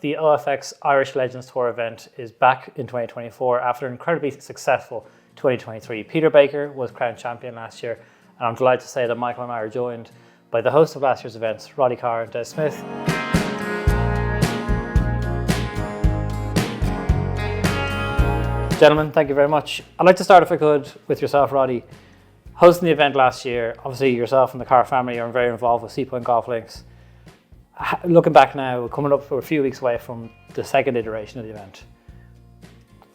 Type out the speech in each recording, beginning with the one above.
the OFX Irish Legends Tour event is back in 2024 after an incredibly successful 2023. Peter Baker was crowned champion last year, and I'm delighted to say that Michael and I are joined by the host of last year's events, Roddy Carr and Des Smyth. Gentlemen, thank you very much. I'd like to start, if I could, with yourself, Roddy. Hosting the event last year, obviously yourself and the Carr family are very involved with Seapoint Golf Links. Looking back now, coming up for a few weeks away from the second iteration of the event,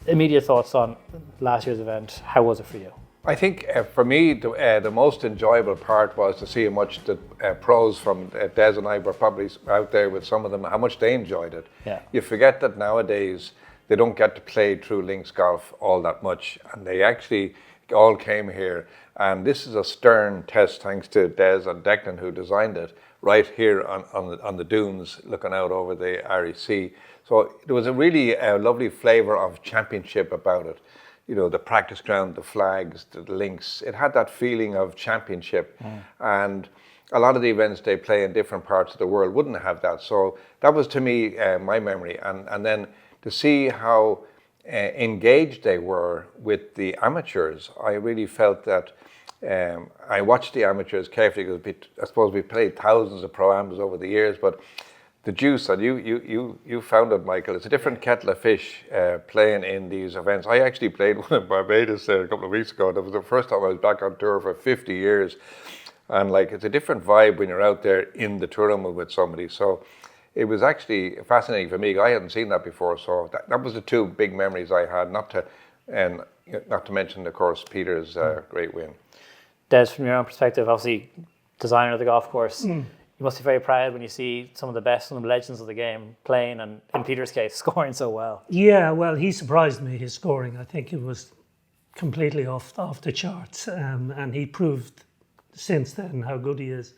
immediate thoughts on last year's event. How was it for you? I think for me, the most enjoyable part was to see how much the pros from Des and I were probably out there with some of them, how much they enjoyed it. Yeah. You forget that nowadays they don't get to play through links golf all that much, and they actually all came here. And this is a stern test, thanks to Des and Declan, who designed it, right here on the dunes, looking out over the Irish Sea. So there was a really lovely flavour of championship about it. You know, the practice ground, the flags, the links. It had that feeling of championship. And a lot of the events they play in different parts of the world wouldn't have that. So that was, to me, my memory. And then to see how engaged they were with the amateurs, I really felt that I watched the amateurs carefully because I suppose we played thousands of pro-ams over the years, but the juice, and you found it, Michael, it's a different kettle of fish playing in these events. I actually played one in Barbados there a couple of weeks ago. That was the first time I was back on tour for 50 years. And like, it's a different vibe when you're out there in the tournament with somebody. So it was actually fascinating for me. I hadn't seen that before. So that was the two big memories I had, not to mention, of course, Peter's great win. Des, from your own perspective, obviously designer of the golf course, you must be very proud when you see some of the best, some of the legends of the game playing, and in Peter's case, scoring so well. Yeah, well, he surprised me, his scoring. I think it was completely off the charts, and he proved since then how good he is.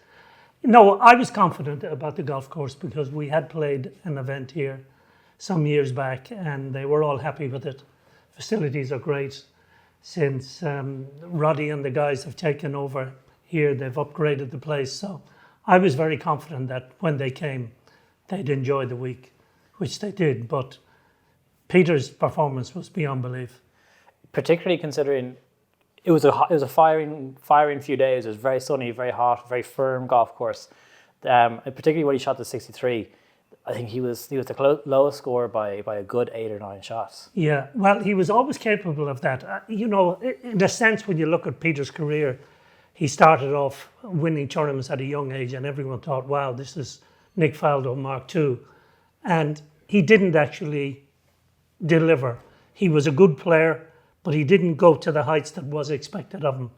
No, I was confident about the golf course because we had played an event here some years back, and they were all happy with it. Facilities are great. Since Roddy and the guys have taken over here, they've upgraded the place. So I was very confident that when they came, they'd enjoy the week, which they did. But Peter's performance was beyond belief. Particularly considering it was a firing few days. It was very sunny, very hot, very firm golf course. And particularly when he shot the 63. I think he was the lowest score by a good 8 or 9 shots. Yeah, well, he was always capable of that. You know, in a sense, when you look at Peter's career, he started off winning tournaments at a young age, and everyone thought, wow, this is Nick Faldo Mark II. And he didn't actually deliver. He was a good player, but he didn't go to the heights that was expected of him.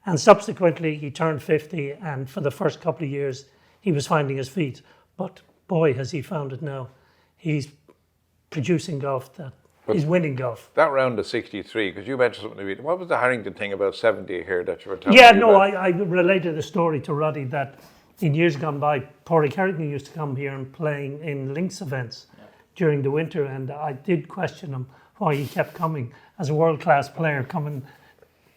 And subsequently, he turned 50, and for the first couple of years, he was finding his feet. But boy, has he found it now. He's producing golf he's winning golf. That round of 63, because you mentioned something, what was the Harrington thing about 70 here that you were telling me? Yeah, no, I related a story to Roddy that in years gone by, Pádraig Harrington used to come here and playing in links events during the winter, and I did question him why he kept coming as a world-class player, coming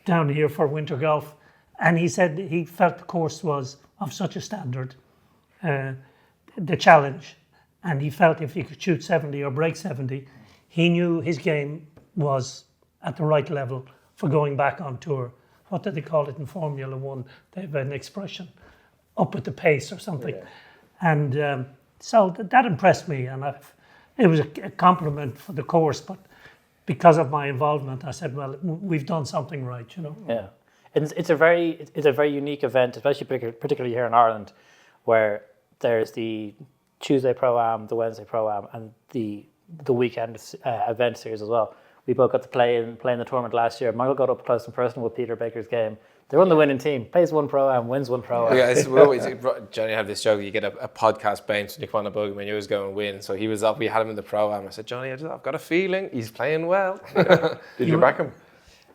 down here for winter golf. And he said he felt the course was of such a standard, the challenge, and he felt if he could shoot 70 or break 70, he knew his game was at the right level for going back on tour. What did they call it in Formula One? They have an expression, up with the pace or something. Yeah. And so that impressed me, and it was a compliment for the course, but because of my involvement, I said, well, we've done something right, you know. Yeah, it's a very unique event, especially particularly here in Ireland, where there's the Tuesday Pro-Am, the Wednesday Pro-Am, and the weekend event series as well. We both got to play in the tournament last year. Michael got up close and personal with Peter Baker's game. They're on the winning team. Plays one Pro-Am, wins one Pro-Am. Yeah, we always, Johnny had this joke, you get a podcast bounce when you come on the Bogey when you was going to win. So he was up, we had him in the Pro-Am. I said, Johnny, I've got a feeling he's playing well. Did you back him?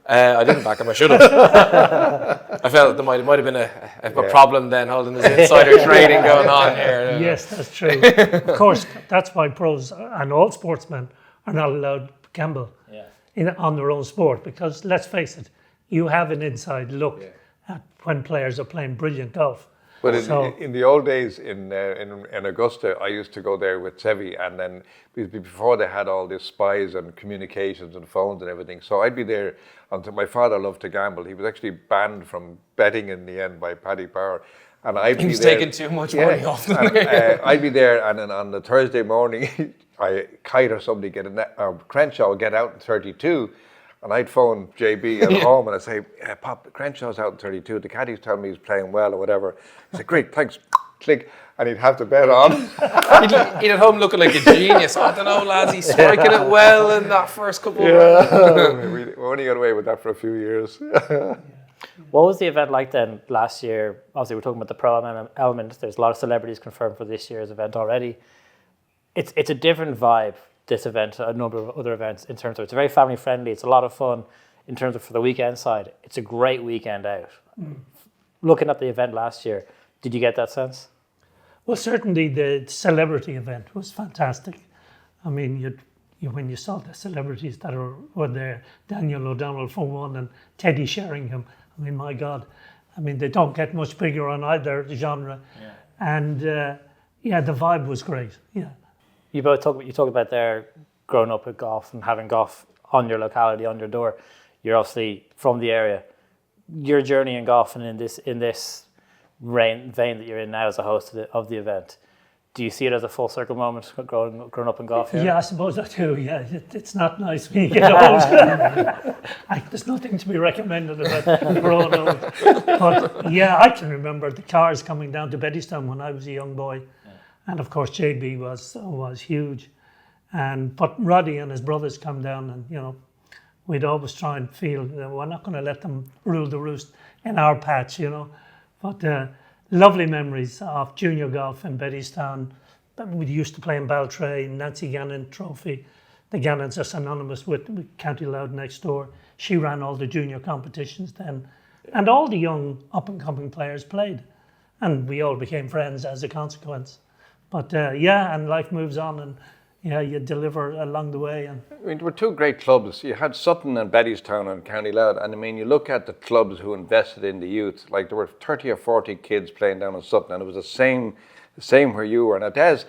I didn't back him, I should have. I felt there might have been a problem then holding this insider trading going on here. Yes, that's true. Of course, that's why pros and all sportsmen are not allowed to gamble on their own sport, because let's face it, you have an inside look at when players are playing brilliant golf. But So- in the old days in Augusta, I used to go there with Seve, and then before they had all these spies and communications and phones and everything. So I'd be there until my father loved to gamble. He was actually banned from betting in the end by Paddy Power. And I'd be He was there. taking too much money off them. And, I'd be there, and then on the Thursday morning, Kite or somebody Crenshaw would get out in 32, and I'd phone JB at home and I'd say, Pop, Crenshaw's out in 32. The caddy's telling me he's playing well or whatever. He'd say, great, thanks. Click, and he'd have to bet on. He'd at home looking like a genius. I don't know, lads, he's striking it well in that first couple of rounds. We only got away with that for a few years. What was the event like then last year? Obviously, we're talking about the pro element. There's a lot of celebrities confirmed for this year's event already. It's a different vibe, this event, a number of other events, in terms of it's very family friendly. It's a lot of fun in terms of for the weekend side. It's a great weekend out. Looking at the event last year, did you get that sense? Well, certainly the celebrity event was fantastic. I mean, when you saw the celebrities that were there, Daniel O'Donnell for one, and Teddy Sheringham. I mean, my God, I mean, they don't get much bigger on either genre. Yeah. And the vibe was great. Yeah. You talk about there growing up with golf and having golf on your locality, on your door. You're obviously from the area. Your journey in golf and in this vein that you're in now as a host of the event, do you see it as a full circle moment growing up in golf here? Yeah, I suppose I do. Yeah, it's not nice when you get old. There's nothing to be recommended about growing old. But yeah, I can remember the cars coming down to Bettystown when I was a young boy. And of course, JB was huge. But Roddy and his brothers come down, and we'd always try and feel we're not going to let them rule the roost in our patch, But lovely memories of junior golf in Bettystown. We used to play in Baltray, Nancy Gannon Trophy. The Gannons are synonymous with County Louth next door. She ran all the junior competitions then. And all the young up-and-coming players played. And we all became friends as a consequence. But and life moves on, and you deliver along the way. And I mean, there were two great clubs. You had Sutton and Bettystown and County Louth, and I mean, you look at the clubs who invested in the youth. Like there were 30 or 40 kids playing down in Sutton, and it was the same where you were. Now, Des,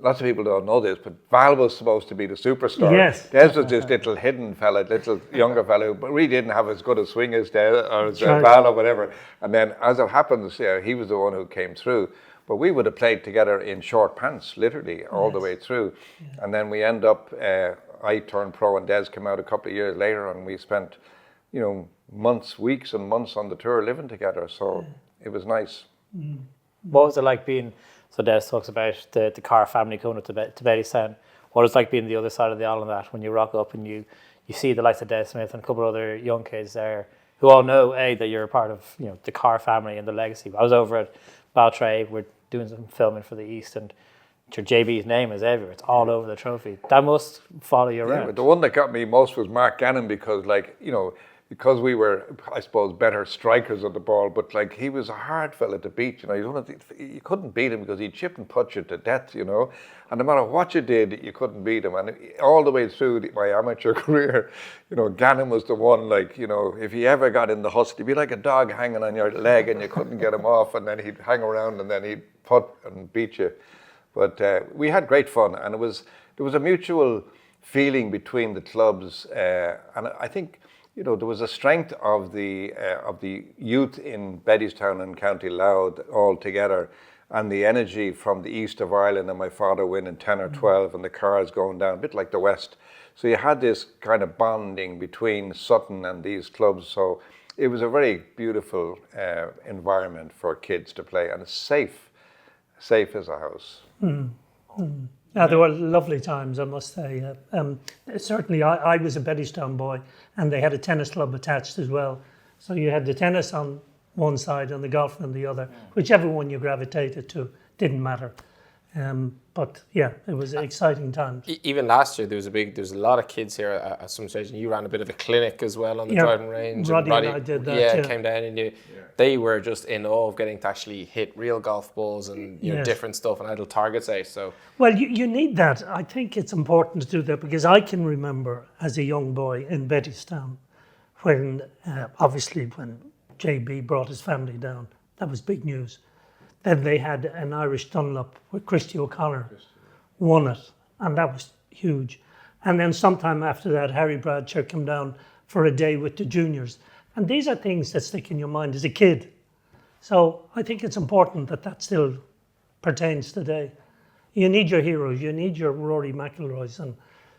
lots of people don't know this, but Val was supposed to be the superstar. Yes. Des was this little hidden fella, little younger fellow, but really didn't have as good a swing as Des or as right. Val or whatever. And then, as it happens, he was the one who came through. But we would have played together in short pants, literally, all the way through. Yeah. And then we end up, I turned pro and Des came out a couple of years later, and we spent, weeks and months on the tour living together. So it was nice. Mm. What was it like being, so Des talks about the Carr family coming up to Bettystown. What was it like being the other side of the island, that when you rock up and you see the likes of Des Smyth and a couple of other young kids there who all know, that you're a part of, the Carr family and the legacy. I was over at Baltray, we're doing some filming for the East, and JB's name is everywhere. It's all over the trophy. That must follow you around. But the one that got me most was Mark Gannon, because because we were, I suppose, better strikers of the ball, but he was a hard fella to beat. You couldn't beat him because he'd chip and putt you to death, and no matter what you did, you couldn't beat him. And all the way through my amateur career, Gannon was the one, if he ever got in the hustle, he'd be like a dog hanging on your leg and you couldn't get him off, and then he'd hang around and then he'd putt and beat you. But we had great fun, and there was a mutual feeling between the clubs, and I think there was a strength of the youth in Bettystown and County Louth all together, and the energy from the east of Ireland, and my father winning 10 or 12 and the cars going down, a bit like the West. So you had this kind of bonding between Sutton and these clubs. So it was a very beautiful environment for kids to play, and it's safe as a house. Mm. Mm. Yeah, there were lovely times, I must say. Certainly, I was a Bettystown boy, and they had a tennis club attached as well. So you had the tennis on one side and the golf on the other. Whichever one you gravitated to, didn't matter. But yeah, it was exciting times. Even last year, there was a lot of kids here at some stage, and you ran a bit of a clinic as well on the driving range. Roddy and I did that. Came down, and they were just in awe of getting to actually hit real golf balls and different stuff and idle targets out. So well, you need that. I think it's important to do that, because I can remember as a young boy in Bettystown when, obviously, when JB brought his family down, that was big news. Then they had an Irish Dunlop with Christy O'Connor, won it, and that was huge. And then sometime after that, Harry Bradshaw came down for a day with the juniors. And these are things that stick in your mind as a kid. So I think it's important that that still pertains today. You need your heroes. You need your Rory McIlroys and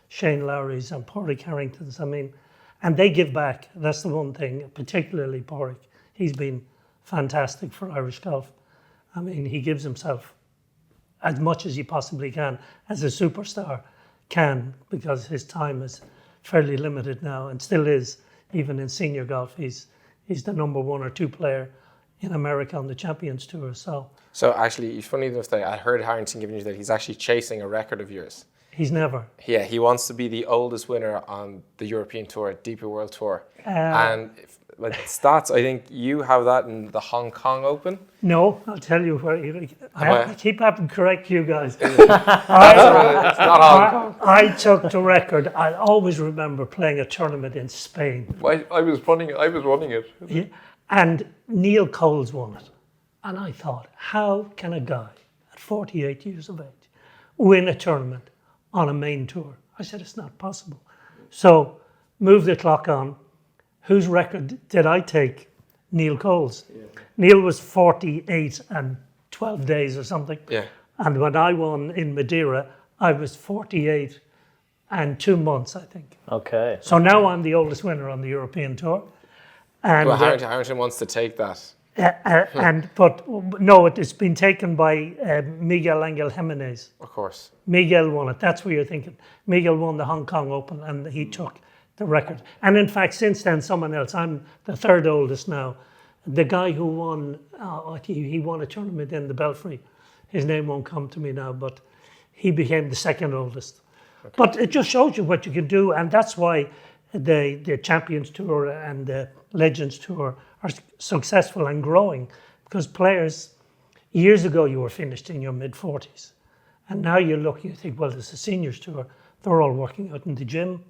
Shane Lowry's and Pádraig Harrington's. I mean, and they give back. That's the one thing, particularly Pádraig. He's been fantastic for Irish golf. I mean, he gives himself as much as he possibly can as a superstar can, because his time is fairly limited now and still is. Even in senior golf, he's the number 1 or 2 player in America on the Champions Tour. So actually, it's funny enough that I heard Harrington giving you that he's actually chasing a record of yours. he's never. Yeah, he wants to be the oldest winner on the European Tour, DP World Tour. And like stats, I think you have that in the Hong Kong Open. No, I'll tell you where. I keep having to correct you guys. It's not Hong Kong. I took the record. I always remember playing a tournament in Spain. I was running it. Yeah, and Neil Coles won it. And I thought, how can a guy at 48 years of age win a tournament on a main tour? I said, it's not possible. So move the clock on. Whose record did I take? Neil Coles. Yeah. Neil was 48 and 12 days or something. Yeah. And when I won in Madeira, I was 48 and 2 months, I think. Okay. So now I'm the oldest winner on the European Tour. And Well, Harrington wants to take that. but no, it's been taken by Miguel Angel Jimenez. Of course. Miguel won it. That's what you're thinking. Miguel won the Hong Kong Open and he took the record. And in fact, since then, someone else. I'm the third oldest now. The guy who won, he won a tournament in the Belfry. His name won't come to me now, but he became the second oldest. Okay. But it just shows you what you can do, and that's why the Champions Tour and the Legends Tour are successful and growing, because players, years ago you were finished in your mid-40s, and now you look, you think, well, there's a Seniors Tour. They're all working out in the gym.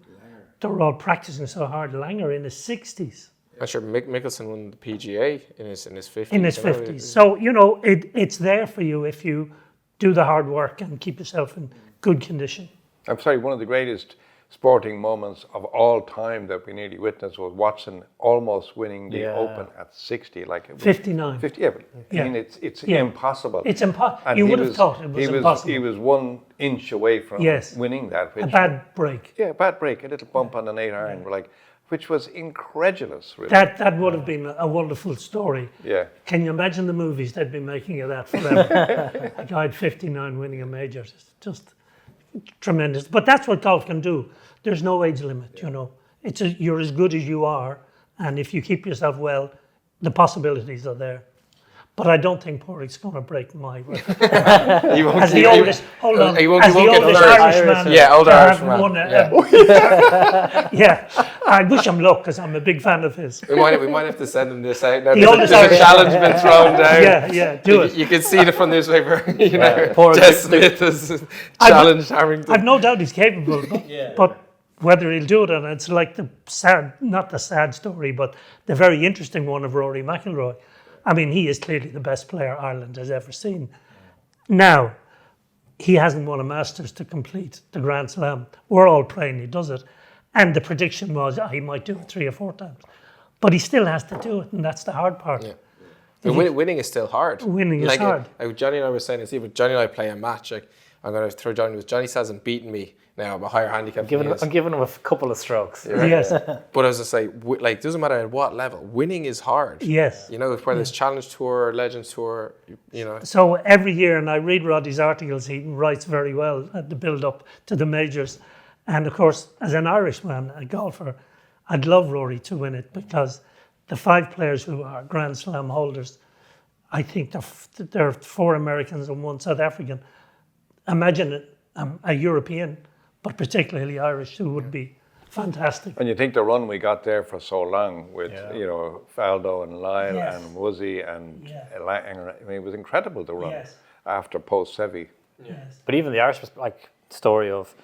They're all practicing so hard. Langer in his 60s. I'm sure Mickelson won the PGA in his 50s. In his 50s. So, you know, it's there for you if you do the hard work and keep yourself in good condition. I'm sorry, one of the greatest sporting moments of all time that we nearly witnessed was Watson almost winning the Open at 60. Like it was 59. 50, yeah, but I mean, it's impossible. It's impossible. You would have thought it was impossible. He was 1 inch away from winning that. A bad break. Yeah, bad break, a little bump on an 8 iron, which was incredulous, really. That would have been a wonderful story. Yeah. Can you imagine the movies they'd be making of that forever? A guy at 59 winning a major. It's just tremendous. But that's what golf can do. There's no age limit, you know. You're as good as you are, and if you keep yourself well, the possibilities are there. But I don't think Pádraig's going to break my record. As the oldest, hold on, as the oldest Irishman. Yeah, older Irishman. Yeah, I wish him luck because I'm a big fan of his. We might have to send him this out now. There's a challenge been thrown down. Yeah, do it. You can see it from the newspaper. Des Smyth has challenged Harrington. I've no doubt he's capable, but whether he'll do it or not, it's like not the sad story, but the very interesting one of Rory McIlroy. I mean, he is clearly the best player Ireland has ever seen. Now, he hasn't won a Masters to complete the Grand Slam. We're all praying he does it. And the prediction was he might do it 3 or 4 times. But he still has to do it, and that's the hard part. Yeah. Winning is still hard. Winning is hard. Johnny and I were saying this, but Johnny and I play a match. I'm going to throw Johnny with Johnny hasn't beaten me now. I'm a higher handicap. I'm giving him a couple of strokes. Yes. But as I say, doesn't matter at what level, winning is hard. Yes. You know, whether it's Challenge Tour, Legends Tour, you know. So every year, and I read Roddy's articles, he writes very well at the build-up to the majors. And of course, as an Irishman, a golfer, I'd love Rory to win it because the 5 players who are Grand Slam holders, I think there are 4 Americans and 1 South African. Imagine a European, but particularly Irish, who would be fantastic. And you think the run we got there for so long with, Faldo and Lyle and Woozy and Langer, I mean, it was incredible to run after post-Seve. Yes. But even the Irish story of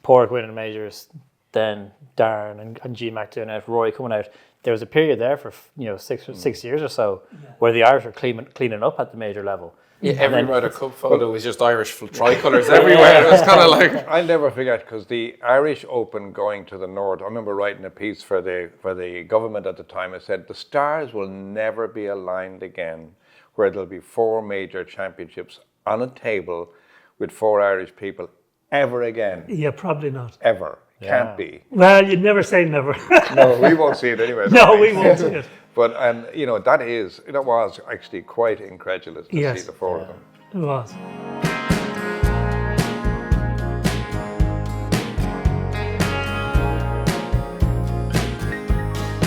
Pádraig winning majors, then Darren and G Mac doing it, Roy coming out, there was a period there for 6 years or so where the Irish were cleaning up at the major level. Yeah, every Ryder Cup photo was just Irish tricolours everywhere. It was kind of like... I'll never forget, because the Irish Open going to the north, I remember writing a piece for the government at the time. I said, the stars will never be aligned again where there'll be 4 major championships on a table with 4 Irish people ever again. Yeah, probably not. Ever. Can't be. Well, you'd never say never. No, we won't see it anyway. No, we won't see it. But, that was actually quite incredulous to see the 4 of them. It was.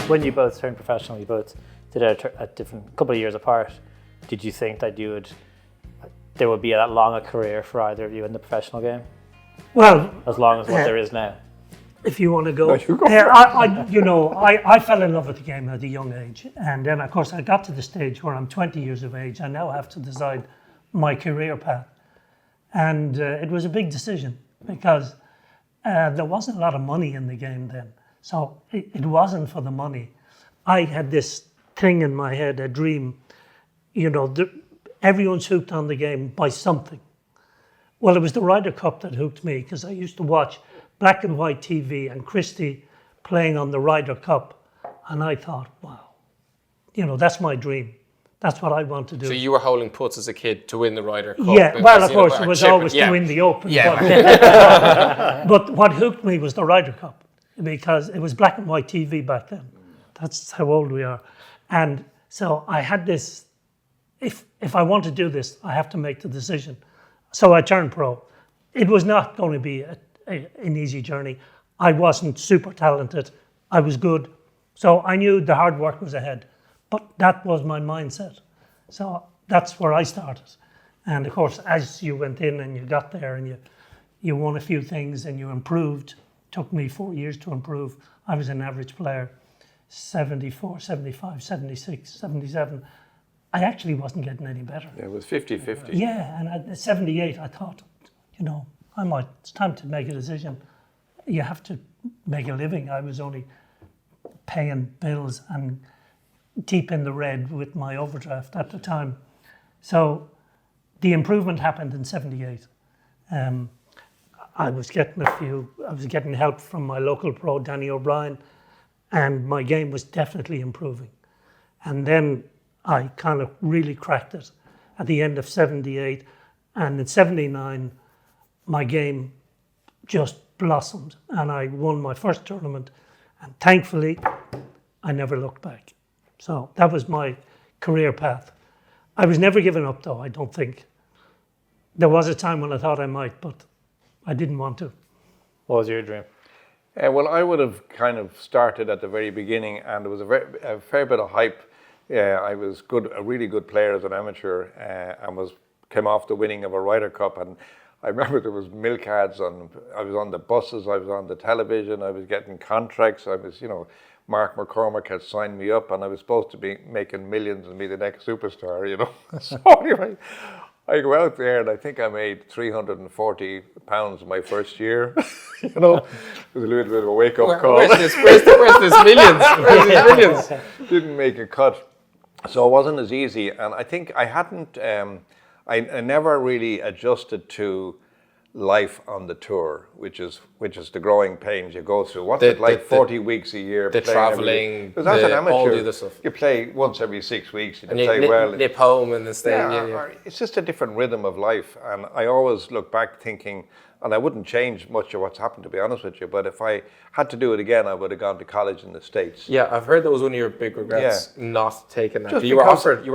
When you both turned professional, you both did it at different couple of years apart. Did you think that there would be that long a career for either of you in the professional game? Well, as long as what there is now. If you want to go, I fell in love with the game at a young age, and then of course I got to the stage where I'm 20 years of age. I now have to decide my career path, and it was a big decision because there wasn't a lot of money in the game then, so it wasn't for the money. I had this thing in my head, a dream, everyone's hooked on the game by something. Well, it was the Ryder Cup that hooked me because I used to watch black and white TV and Christie playing on the Ryder Cup. And I thought, wow, that's my dream. That's what I want to do. So you were holding puts as a kid to win the Ryder Cup? Yeah, well, of course, it was always to win the Open. Yeah. But what hooked me was the Ryder Cup because it was black and white TV back then. That's how old we are. And so I had this, if I want to do this, I have to make the decision. So I turned pro. It was not going to be an easy journey. I wasn't super talented. I was good. So I knew the hard work was ahead. But that was my mindset. So that's where I started. And of course, as you went in and you got there and you won a few things and you improved, took me 4 years to improve. I was an average player, 74, 75, 76, 77. I actually wasn't getting any better. Yeah, it was 50-50. Yeah, and at 78, I thought, it's time to make a decision. You have to make a living. I was only paying bills and deep in the red with my overdraft at the time. So the improvement happened in 78. I was getting help from my local pro, Danny O'Brien, and my game was definitely improving. And then I kind of really cracked it at the end of 78. And in 79, my game just blossomed and I won my first tournament. And thankfully, I never looked back. So that was my career path. I was never giving up though, I don't think. There was a time when I thought I might, but I didn't want to. What was your dream? Well, I would have kind of started at the very beginning, and there was a fair bit of hype. Yeah, I was a really good player as an amateur, and came off the winning of a Ryder Cup. And I remember there was milk ads I was on the buses, I was on the television, I was getting contracts. I was, Mark McCormack had signed me up, and I was supposed to be making millions and be the next superstar, So anyway, I go out there and I think I made £340 my first year. It was a little bit of a wake-up call. Where's this millions? Where's this millions? Didn't make a cut. So it wasn't as easy. And I think I hadn't, I never really adjusted to life on the tour, which is the growing pains you go through. What's it like 40 weeks a year? The travelling, because as an amateur, all the other stuff. You play once every 6 weeks. You and play nip home and then stay. Yeah. It's just a different rhythm of life. And I always look back thinking, and I wouldn't change much of what's happened, to be honest with you, but if I had to do it again, I would have gone to college in the States. Yeah, I've heard that was one of your big regrets, not taking that. Just you were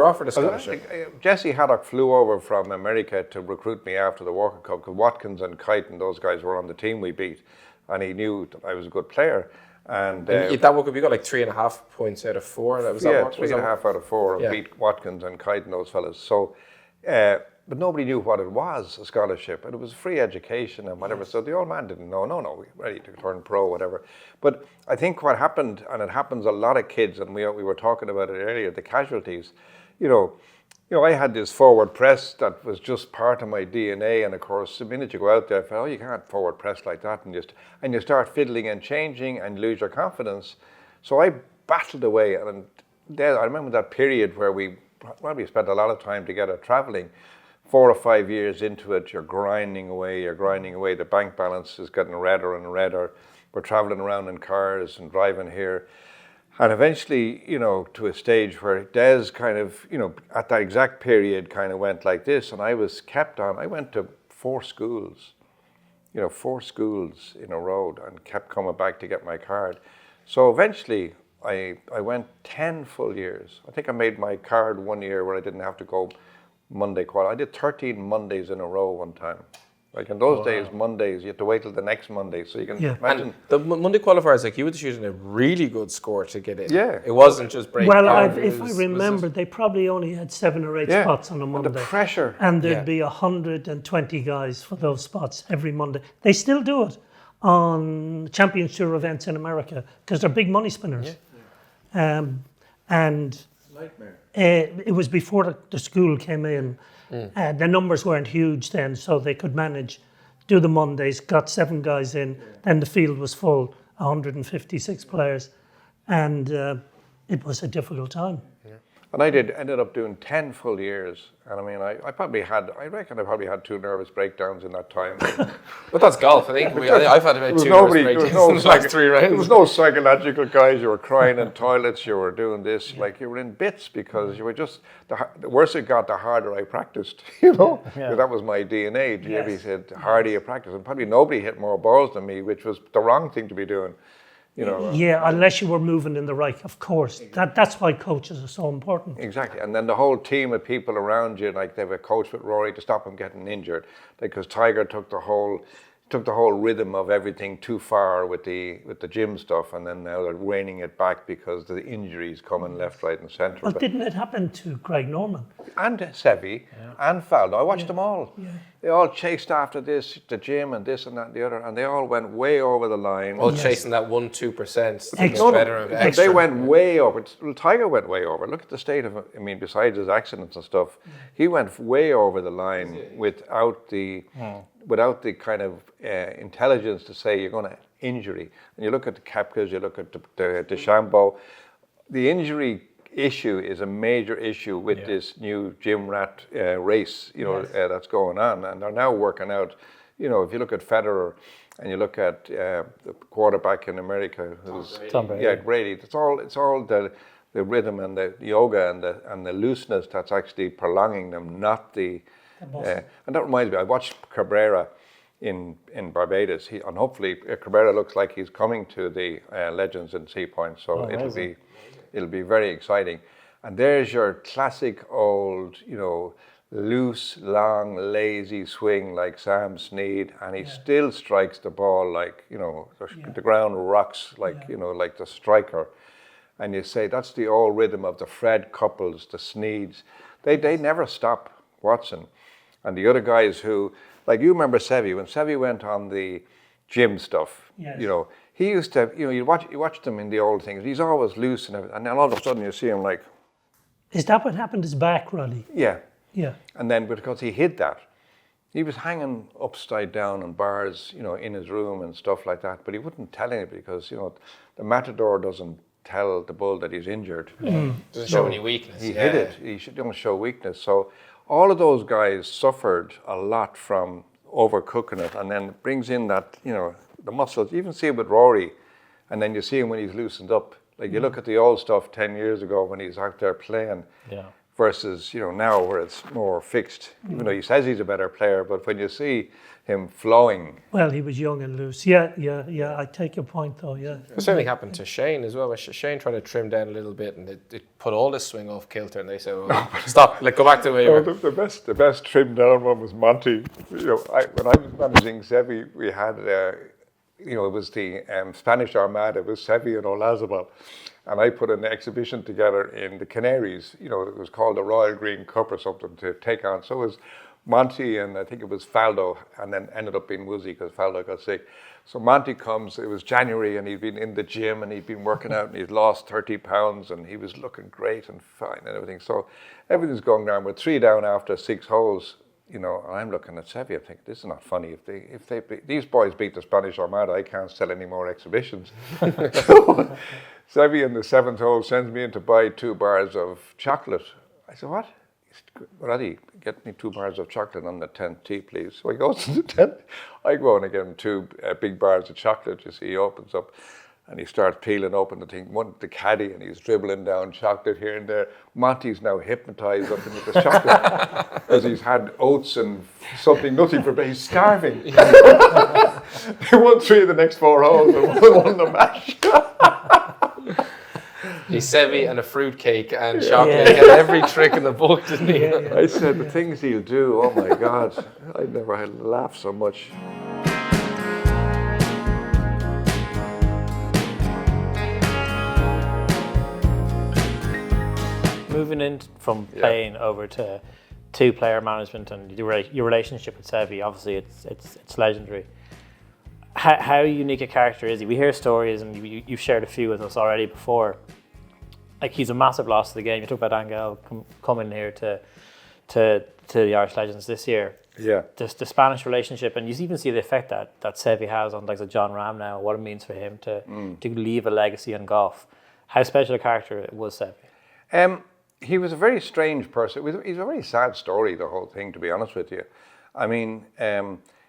offered a scholarship. Jesse Haddock flew over from America to recruit me after the Walker Cup, because Watkins and Kite and those guys were on the team we beat, and he knew that I was a good player. And that World Cup, you got like 3.5 points out of 4. That was 3.5 out of 4. Beat Watkins and Kite and those fellas. So, but nobody knew what it was, a scholarship, and it was free education and whatever. So the old man didn't know. No, we're ready to turn pro, whatever. But I think what happened, and it happens a lot of kids, and we were talking about it earlier, the casualties. I had this forward press that was just part of my DNA, and of course, the minute you go out there, you can't forward press like that, and you start fiddling and changing and lose your confidence. So I battled away. And then I remember that period where we probably spent a lot of time together traveling. 4 or 5 years into it, you're grinding away. The bank balance is getting redder and redder. We're traveling around in cars and driving here. And eventually, you know, to a stage where Des kind of, you know, at that exact period kind of went like this. And I was kept on. I went to 4 schools, you know, 4 schools in a row, and kept coming back to get my card. So eventually I went 10 full years. I think I made my card 1 year where I didn't have to go Monday qual. I did 13 Mondays in a row one time. Like in those days, Mondays, you had to wait till the next Monday. So you can imagine. And the Monday qualifiers, like you were shooting a really good score to get in. Yeah. It wasn't just break. Well, if I remember, they probably only had 7 or 8 spots on a Monday. And the pressure. And there'd be 120 guys for those spots every Monday. They still do it on Champions Tour events in America because they're big money spinners. And Nightmare. it was before the school came in. The numbers weren't huge then, so they could manage, do the Mondays, got 7 guys in, then the field was full, 156 players, and it was a difficult time. And I ended up doing 10 full years. And I mean, I reckon I probably had 2 nervous breakdowns in that time. But that's golf, I think. I've had about 2 nervous breakdowns in like 3 rounds. There was no psychological guys. You were crying in toilets, you were doing this, like you were in bits because you were just, the worse it got, the harder I practiced, you know? Yeah. That was my DNA. JB said, the harder you practice. And probably nobody hit more balls than me, which was the wrong thing to be doing. You know, yeah, unless you were moving in the right, of course. That's why coaches are so important. Exactly, and then the whole team of people around you, like they have a coach with Rory to stop him getting injured, because Tiger took the whole rhythm of everything too far with the gym stuff, and then now they're reining it back because the injuries coming left, right, and centre. Well, didn't it happen to Greg Norman? And Seve and Faldo. I watched them all. Yeah. They all chased after this, the gym and this and that and the other, and they all went way over the line. All chasing that 1-2%. Extra. They went way over. Well, Tiger went way over. Look at the state of, I mean, besides his accidents and stuff, he went way over the line without the kind of intelligence to say you're going to injury. And you look at the Koepkas, you look at the DeChambeau, the injury issue is a major issue with this new gym rat race, you know, that's going on, and they're now working out. You know, if you look at Federer and you look at the quarterback in America, who's Tom Brady. Yeah, Brady. It's all the rhythm and the yoga and the looseness that's actually prolonging them, not the. And that reminds me, I watched Cabrera in Barbados, and hopefully Cabrera looks like he's coming to the Legends in Seapoint, so it'll be very exciting. And there's your classic old, you know, loose, long, lazy swing like Sam Snead, and he still strikes the ball like, you know, the ground rocks like, you know, like the striker. And you say that's the old rhythm of the Fred Couples, the Sneeds. They never stop, Watson. And the other guys who, like you remember Seve, when Seve went on the gym stuff, you know, he used to, you know, you watch them in the old things, he's always loose and everything, and then all of a sudden you see him like... Is that what happened to his back, Roddy? Yeah. Yeah. And then because he hid that, he was hanging upside down on bars, you know, in his room and stuff like that, but he wouldn't tell anybody because, you know, the matador doesn't tell the bull that he's injured. Doesn't show any weakness. He hid it. He don't show weakness. So all of those guys suffered a lot from overcooking it, and then it brings in that, you know, the muscles. You even see it with Rory, and then you see him when he's loosened up. Like you look at the old stuff 10 years ago when he's out there playing, versus, you know, now where it's more fixed. Even though he says he's a better player, but when you see him flowing. Well, he was young and loose. Yeah. I take your point though. Yeah. It certainly happened to Shane as well. Shane tried to trim down a little bit, and it put all this swing off kilter. And they said, "Stop! Like go back to where you were." The best trimmed down one was Monty. You know, when I was managing Seve, we had, you know, it was the Spanish Armada. It was Seve and Olazabal. And I put an exhibition together in the Canaries. You know, it was called the Royal Green Cup or something to take on. So it was Monty and I think it was Faldo, and then ended up being Woozy because Faldo got sick. So Monty comes, it was January, and he'd been in the gym and he'd been working out and he'd lost 30 pounds and he was looking great and fine and everything. So everything's going down. We're 3 down after 6 holes, you know, and I'm looking at Seve, I think, this is not funny. If these boys beat the Spanish Armada, I can't sell any more exhibitions. Seve in the 7th hole sends me in to buy 2 bars of chocolate. I said, what? Roddy, get me 2 bars of chocolate on the 10th tee, please. So he goes to the 10th. I go in and give him 2 big bars of chocolate. You see, he opens up and he starts peeling open the thing, the caddy, and he's dribbling down chocolate here and there. Monty's now hypnotized up into the chocolate because he's had oats and nothing for he's starving. They won 3 of the next 4 holes and won the match. He's Seve and a fruitcake and chocolate. He had every trick in the book, didn't he? I said, the things he'll do, oh my God. I never had laughed so much. Moving in from playing over to 2-player management and your relationship with Seve, obviously it's legendary. How unique a character is he? We hear stories, and you've shared a few with us already before. Like, he's a massive loss to the game. You talk about Angel coming here to the Irish Legends this year. Yeah. The Spanish relationship, and you even see the effect that Seve has on like John Ram now, what it means for him to leave a legacy in golf. How special a character was Seve? He was a very strange person. He's a very sad story, the whole thing, to be honest with you. I mean,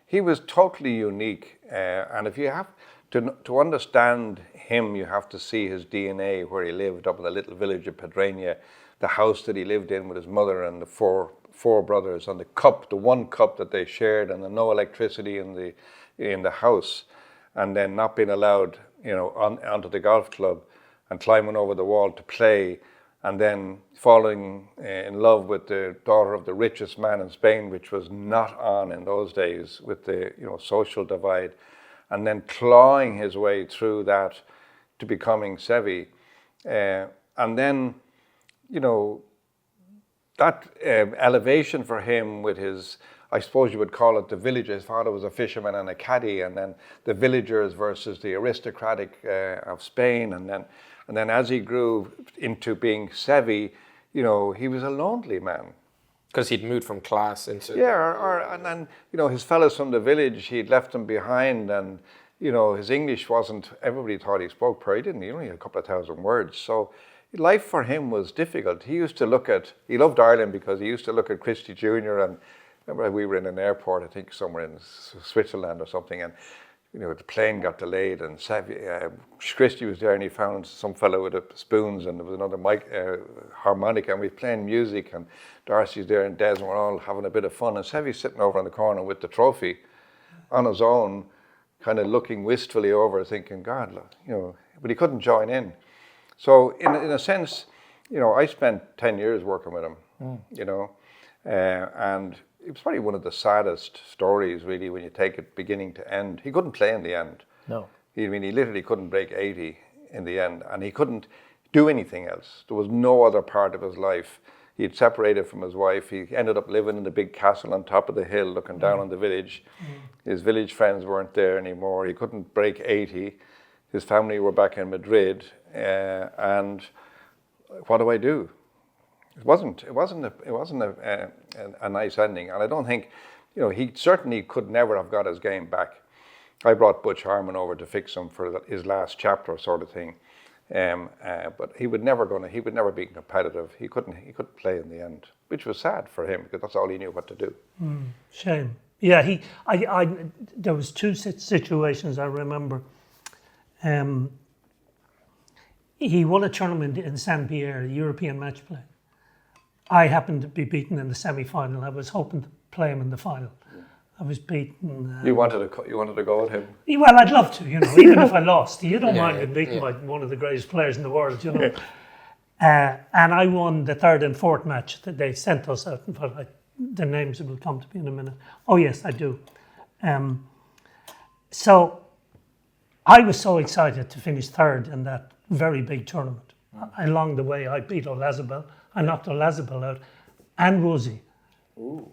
he was totally unique. And if you have to understand him, you have to see his DNA, where he lived up in the little village of Pedreña, the house that he lived in with his mother and the four brothers, and the one cup that they shared, and the no electricity in the house, and then not being allowed, onto the golf club and climbing over the wall to play, and then falling in love with the daughter of the richest man in Spain, which was not on in those days with the social divide, and then clawing his way through that to becoming Seve. And then, that elevation for him with his, I suppose you would call it the village. His father was a fisherman and a caddy, and then the villagers versus the aristocratic of Spain. And then as he grew into being Seve, he was a lonely man. Because he'd moved from class into... Yeah, and his fellows from the village, he'd left them behind, and, his English wasn't, everybody thought he spoke prayer. He didn't, he only had a couple of thousand words. So life for him was difficult. He loved Ireland because he used to look at Christie Jr. and remember we were in an airport, I think somewhere in Switzerland or something, and the plane got delayed, and Christie was there, and he found some fellow with spoons, and there was another harmonica, and we were playing music, and Darcy's there and Des, and we're all having a bit of fun, and Seve's sitting over in the corner with the trophy on his own, kind of looking wistfully over, thinking, God, but he couldn't join in. So in a sense, I spent 10 years working with him, and it was probably one of the saddest stories, really, when you take it beginning to end. He couldn't play in the end. No. He literally couldn't break 80 in the end, and he couldn't do anything else. There was no other part of his life. He had separated from his wife. He ended up living in the big castle on top of the hill, looking down on the village. His village friends weren't there anymore. He couldn't break 80. His family were back in Madrid, and what do I do? It wasn't a nice ending, and I don't think, he certainly could never have got his game back. I brought Butch Harmon over to fix him for his last chapter, sort of thing, but he would never be competitive. He couldn't play in the end, which was sad for him because that's all he knew what to do. Shame. Yeah, there was 2 situations I remember. He won a tournament in Saint Pierre, a European match play. I happened to be beaten in the semi-final. I was hoping to play him in the final. I was beaten. You wanted to go at him? Well, I'd love to, even if I lost. You don't mind being beaten by one of the greatest players in the world, And I won the 3rd and 4th match that they sent us out. In fact, the names will come to me in a minute. Oh yes, I do. So I was so excited to finish 3rd in that very big tournament. Along the way, I beat Olazabal. I knocked Olazabal out and Woolsey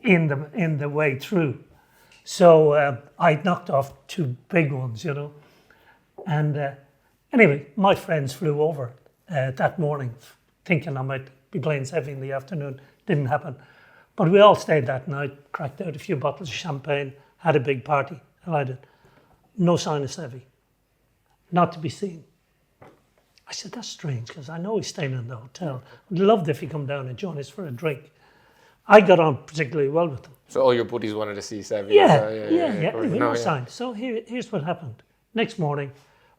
in the way through. So I knocked off 2 big ones, And anyway, my friends flew over that morning thinking I might be playing Seve in the afternoon. Didn't happen. But we all stayed that night, cracked out a few bottles of champagne, had a big party. And I did. No sign of Seve. Not to be seen. I said, that's strange, because I know he's staying in the hotel. I'd loved if he come down and join us for a drink. I got on particularly well with him. So all your buddies wanted to see Seve. Yeah. No sign. So here's what happened. Next morning,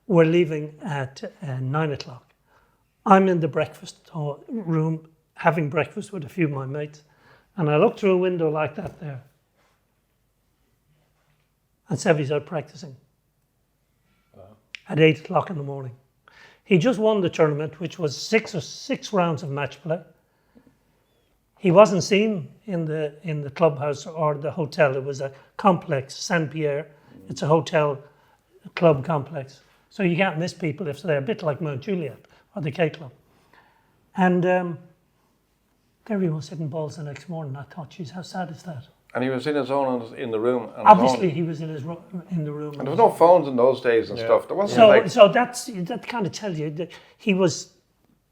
we're leaving at 9 o'clock. I'm in the breakfast room, having breakfast with a few of my mates, and I look through a window like that there. And Seve's out practicing at 8 o'clock in the morning. He just won the tournament, which was six rounds of match play. He wasn't seen in the clubhouse or the hotel. It was a complex, Saint Pierre. It's a hotel club complex. So you can't miss people if they're a bit like Mount Juliet or the K Club. And there he was hitting balls the next morning. I thought, geez, how sad is that? And he was in his own in the room. Obviously, he was in the room. And there was no phones in those days and stuff. There wasn't so that kind of tells you that he was,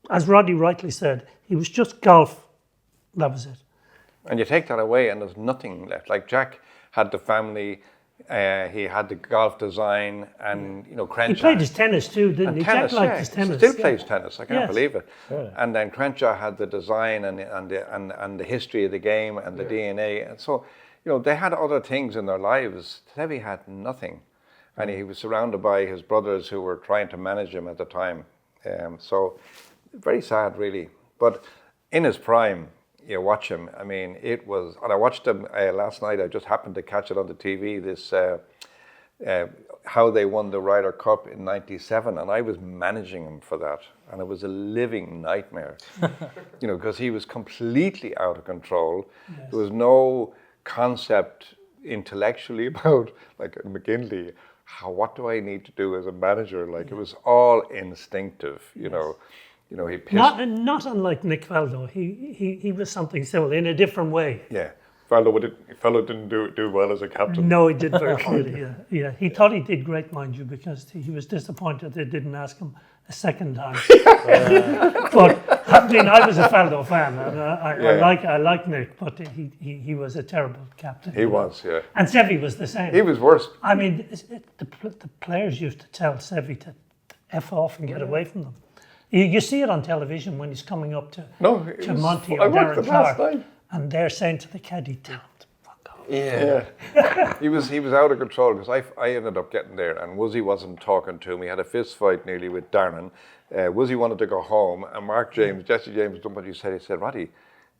as Roddy rightly said, he was just golf. That was it. And you take that away, and there's nothing left. Like Jack had the family, he had the golf design, and Crenshaw. He played his tennis too, didn't he? Tennis, Jack liked his tennis. He still plays tennis. I can't Yes. believe it. Really? And then Crenshaw had the design and the history of the game and the DNA, and so they had other things in their lives. Seve had nothing, and he was surrounded by his brothers who were trying to manage him at the time. So very sad, really. But in his prime, you watch him. I mean, it was, and I watched him last night. I just happened to catch it on the TV. This how they won the Ryder Cup in '97, and I was managing him for that, and it was a living nightmare. Because he was completely out of control. Yes. There was no concept intellectually about, like McKinley, what do I need to do as a manager? Like it was all instinctive. He pissed. Not unlike Nick Faldo. He was something similar in a different way. Yeah. Faldo didn't do well as a captain. No, he did very clearly. Yeah. He thought he did great, mind you, because he was disappointed they didn't ask him a second time. But I mean, I was a Faldo fan, and I like Nick, but he was a terrible captain. He was, yeah. And Seve was the same. He was worse. I mean, the players used to tell Seve to F off and get away from them. You see it on television when he's coming up to Monty or Darren Clark, and they're saying to the caddy, "Tell him to fuck off." Yeah. he was out of control, because I ended up getting there, and Woosie wasn't talking to him. He had a fist fight nearly with Darren. Woosie wanted to go home, and Jesse James done what he said. He said, "Roddy,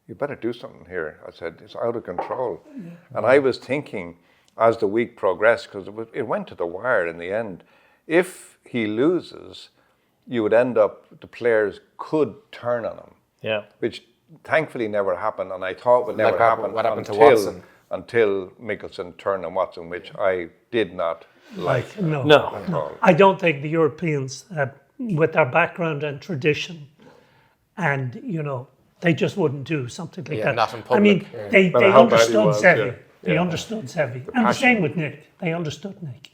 you better do something here." I said, "It's out of control." Yeah. And I was thinking, as the week progressed, because it went to the wire in the end, if he loses, you would end up, the players could turn on him. Yeah. Which thankfully never happened, and I thought would never happen. What happened to Watson? Until Mickelson turned on Watson, which I did not like. No. I don't think the Europeans, with their background and tradition, and they just wouldn't do something like that. Not in public. I mean, they understood Seve. They understood Seve, and the same with Nick. They understood Nick.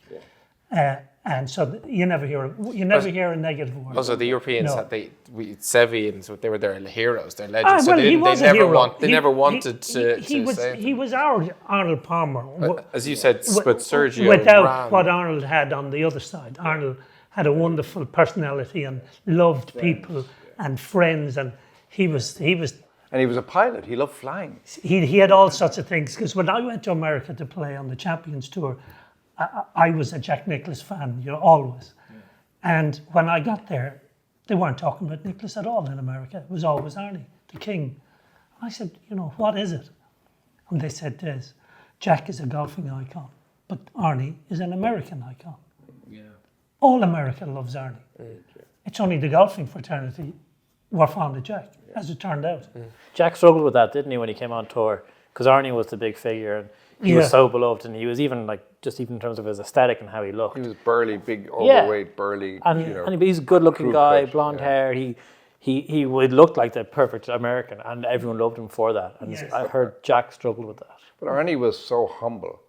Yeah. And so you never hear a negative word. Also, the Europeans Seve, and so they were their heroes, their legends. Well, they never wanted to. He was our Arnold Palmer. As you said, but Sergio without what Arnold had on the other side. Arnold had a wonderful personality and loved people and friends, and he was. And he was a pilot. He loved flying. He had all sorts of things. Because when I went to America to play on the Champions Tour, I was a Jack Nicklaus fan, always. Yeah. And when I got there, they weren't talking about Nicklaus at all in America. It was always Arnie, the king. I said, what is it? And they said, Des, Jack is a golfing icon, but Arnie is an American icon. Yeah. All America loves Arnie. It's only the golfing fraternity were fond of Jack, as it turned out. Jack struggled with that, didn't he, when he came on tour? Because Arnie was the big figure, and he was so beloved, and he was even in terms of his aesthetic and how he looked. He was burly, big, overweight, burly. And he's a good-looking guy, blonde hair. He would look like the perfect American, and everyone loved him for that. And I heard Jack struggled with that. But Arnie was so humble,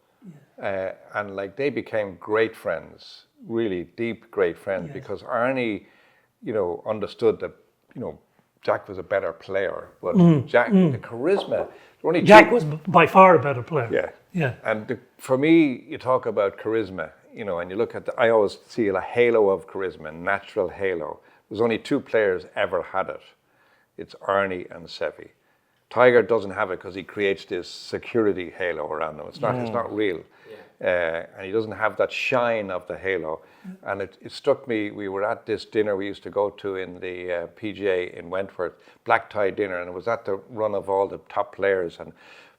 and they became great friends, really deep, great friends, because Arnie, understood that, Jack was a better player, but Jack, the charisma. Jack was by far a better player. Yeah. And for me, you talk about charisma, and you look at I always see a halo of charisma, natural halo. There's only 2 players ever had it. It's Arnie and Seve. Tiger doesn't have it because he creates this security halo around him. It's not real. And he doesn't have that shine of the halo. And it struck me, we were at this dinner we used to go to in the PGA in Wentworth, black tie dinner, and it was at the run of all the top players. And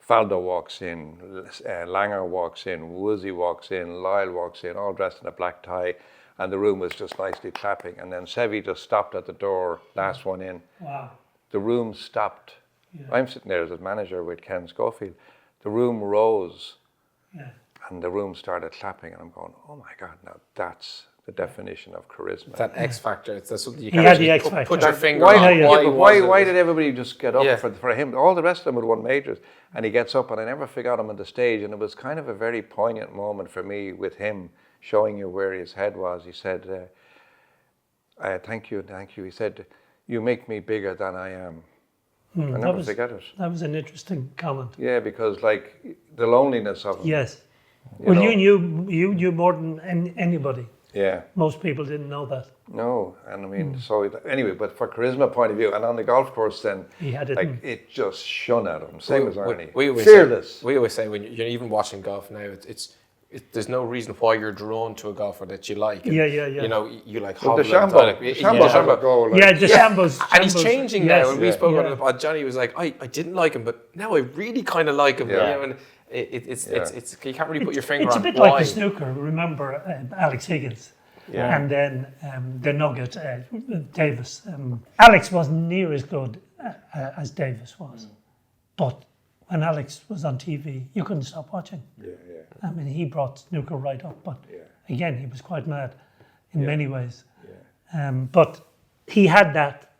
Faldo walks in, Langer walks in, Woodsy walks in, Lyle walks in, all dressed in a black tie. And the room was just nicely clapping. And then Seve just stopped at the door, last one in. Wow. The room stopped. Yeah. I'm sitting there as a manager with Ken Schofield. The room rose. Yeah. And the room started clapping, and I'm going, oh my God, now that's the definition of charisma. That X factor. It's something you He can had the actually X factor. put your finger Why, on. why did everybody just get up Yeah. for him? All the rest of them had won majors, and he gets up, and I never forgot him on the stage, and it was kind of a very poignant moment for me with him, showing you where his head was. He said, thank you. He said, you make me bigger than I am. I never forget it. That was an interesting comment. Yeah, because like the loneliness of him. Yes. You Well, know? you knew more than anybody. Yeah. Most people didn't know that. No, and I mean, so anyway, but for charisma point of view, and on the golf course, then He had it. like it just shone at him. Same as Arnie. We always Fearless. Say, we always say when you're even watching golf now, there's no reason why you're drawn to a golfer that you like. And, Yeah. You know, you like Well, Hovland, DeChambeau has a goal. Like, Yeah, DeChambeau's. And he's changing now. And we spoke yeah. about it. About Johnny was like, I didn't like him, but now I really kind of like him. Yeah. You know, and it's you can't really put your finger It's on a bit why. like the snooker. Remember Alex Higgins? Yeah. And then the Nugget, Davis. Alex wasn't near as good as Davis was. But when Alex was on TV, you couldn't stop watching. Yeah. I mean, he brought snooker right up. But Yeah. again, he was quite mad in many ways. But he had that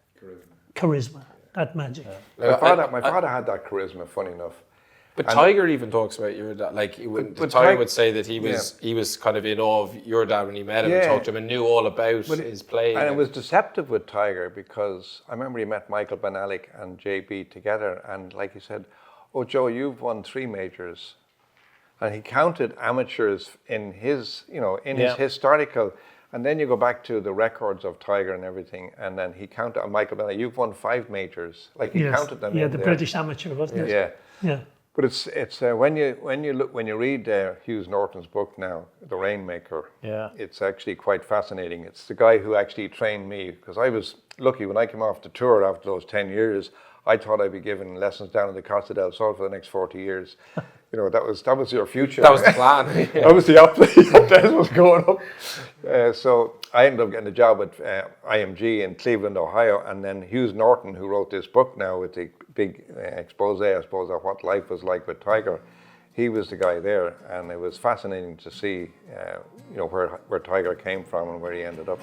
charisma, that magic. My father had that charisma. Funny enough. But Tiger even talks about your dad. Like but Tiger would say that he was kind of in awe of your dad when he met him and Yeah. talked to him and knew all about his play. And it was deceptive with Tiger because I remember he met Michael Benalik and JB together, and like he said, "Oh Joe, you've won 3 majors," and he counted amateurs in his, his historical. And then you go back to the records of Tiger and everything, and then he counted on Michael Benalik. You've won 5 majors, like he counted them. Yeah, in the there. British amateur, wasn't it? Yeah. Yeah. But it's when you read Hughes Norton's book now, The Rainmaker. Yeah. It's actually quite fascinating. It's the guy who actually trained me, because I was lucky when I came off the tour after those 10 years. I thought I'd be giving lessons down in the Costa del Sol for the next 40 years. That was your future. That was the plan. That was the opposite. That was going up. So I ended up getting a job at IMG in Cleveland, Ohio, and then Hughes Norton, who wrote this book now with the big expose, I suppose, of what life was like with Tiger. He was the guy there, and it was fascinating to see, where Tiger came from and where he ended up.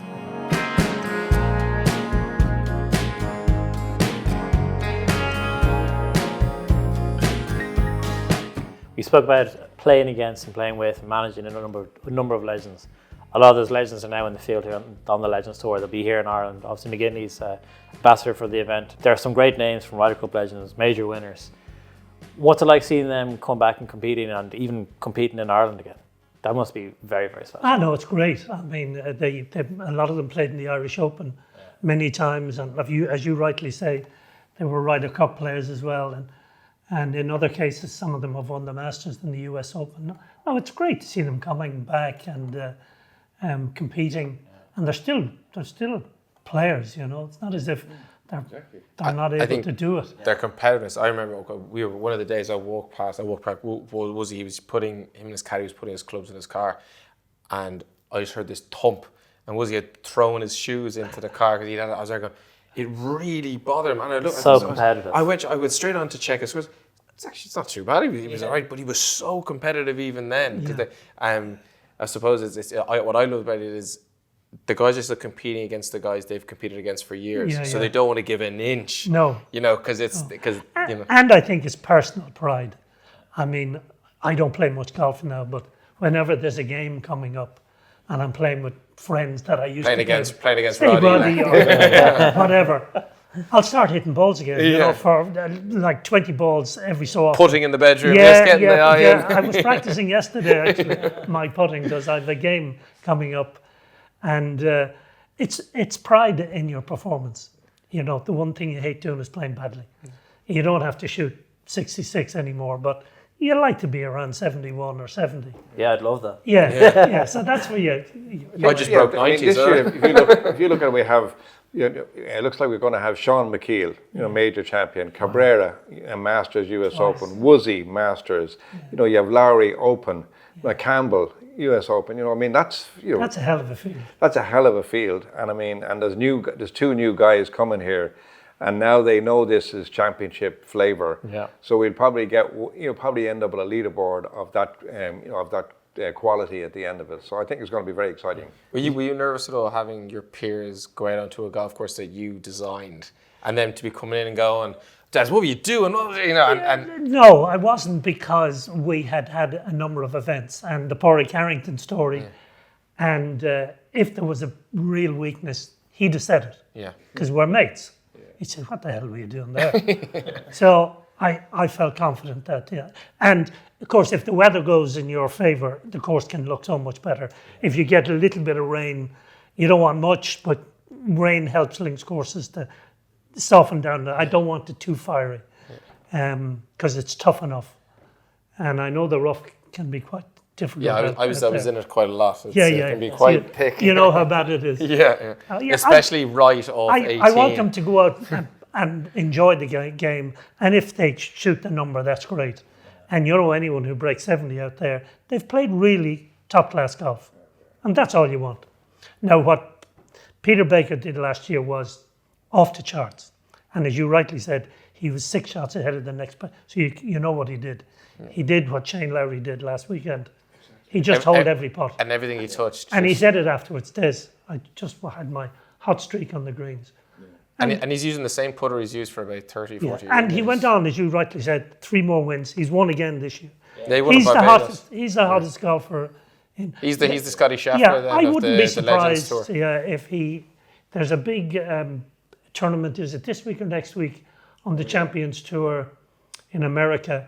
We spoke about playing against and playing with and managing a number of legends. A lot of those legends are now in the field here on the Legends Tour. They'll be here in Ireland. Obviously McGinley's ambassador for the event. There are some great names from Ryder Cup legends, major winners. What's it like seeing them come back and competing, and even competing in Ireland again? That must be very, very special. No, it's great. I mean, a lot of them played in the Irish Open many times, and as you rightly say, they were Ryder Cup players as well. And in other cases, some of them have won the Masters in the US Open. No, it's great to see them coming back and competing. And they're still players, It's not as if they're not able to do it. Their competitiveness. I remember we were one of the days I walked past Woodsy. Him and his caddy was putting his clubs in his car, and I just heard this thump, and Woodsy had thrown his shoes into the car because I was there going, it really bothered him. And I looked, So competitive. I went straight on to check his scores. It's not too bad. He was all right, but he was so competitive even then. I suppose what I love about it is the guys are still competing against the guys they've competed against for years. So they don't want to give an inch. No. Because And I think it's personal pride. I mean, I don't play much golf now, but whenever there's a game coming up and I'm playing with friends that I used playing to against say Roddy. or whatever, I'll start hitting balls again, for like 20 balls every so often. Putting in the bedroom, just getting the eye in. I was practicing yesterday, actually, my putting, because I have a game coming up. And it's pride in your performance. You know, the one thing you hate doing is playing badly. You don't have to shoot 66 anymore, but you like to be around 71 or 70. Yeah, I'd love that. Yeah. So that's where you I just broke 90. this So. year, if you look at it, we have. It looks like we're going to have Sean McKeel, major champion, Cabrera, Masters US Open, Woozy Masters. You have Lowry Open, Campbell US Open. That's that's a hell of a feeling. That's a hell of a field, and and there's two new guys coming here, and now they know this is championship flavor. Yeah. So we'll probably probably end up with a leaderboard of that quality at the end of it. So I think it's going to be very exciting. Were you nervous at all having your peers go out onto a golf course that you designed, and them to be coming in and going, Des, what were you doing? No, I wasn't, because we had a number of events, and the Pádraig Carrington story, and if there was a real weakness, he'd have said it. Yeah. Because we're mates. He'd say, what the hell were you doing there? So I felt confident that, And of course, if the weather goes in your favour, the course can look so much better. If you get a little bit of rain, you don't want much, but rain helps links courses to soften down. I don't want it too fiery, because it's tough enough. And I know the rough can be quite difficult. Yeah, I was in it quite a lot. It can be So quite thick. You know how bad it is. Yeah. Especially right off 18. I want them to go out and enjoy the game. And if they shoot the number, that's great. And anyone who breaks 70 out there, they've played really top-class golf. And that's all you want. Now, what Peter Baker did last year was off the charts. And as you rightly said, he was 6 shots ahead of the next player. So you know what he did. He did what Shane Lowry did last weekend. He just held every pot. And everything he touched. And he said it afterwards, Des, I just had my hot streak on the greens. And he's using the same putter he's used for about 30, 40 years. And he went on, as you rightly said, 3 more wins. He's won again this year. Yeah, he won at Barbados. He's the hottest golfer. He's the Scotty Scheffler Yeah, I wouldn't be the Legends surprised Tour. if there's a big tournament, is it this week or next week, on the Champions Tour in America.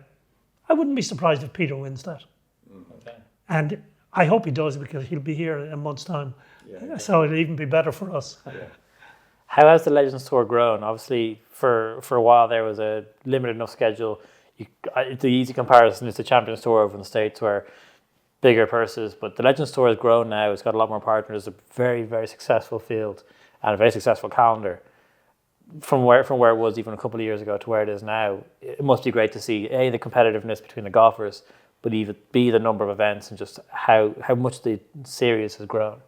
I wouldn't be surprised if Peter wins that. Okay. And I hope he does, because he'll be here in a month's time. So it'll even be better for us. Yeah. How has the Legends Tour grown? Obviously, for a while there was a limited enough schedule. The easy comparison is the Champions Tour over in the States, where bigger purses, but the Legends Tour has grown now. It's got a lot more partners, a very, very successful field, and a very successful calendar. From where it was even a couple of years ago to where it is now, it must be great to see the competitiveness between the golfers, but even B, the number of events, and just how much the series has grown.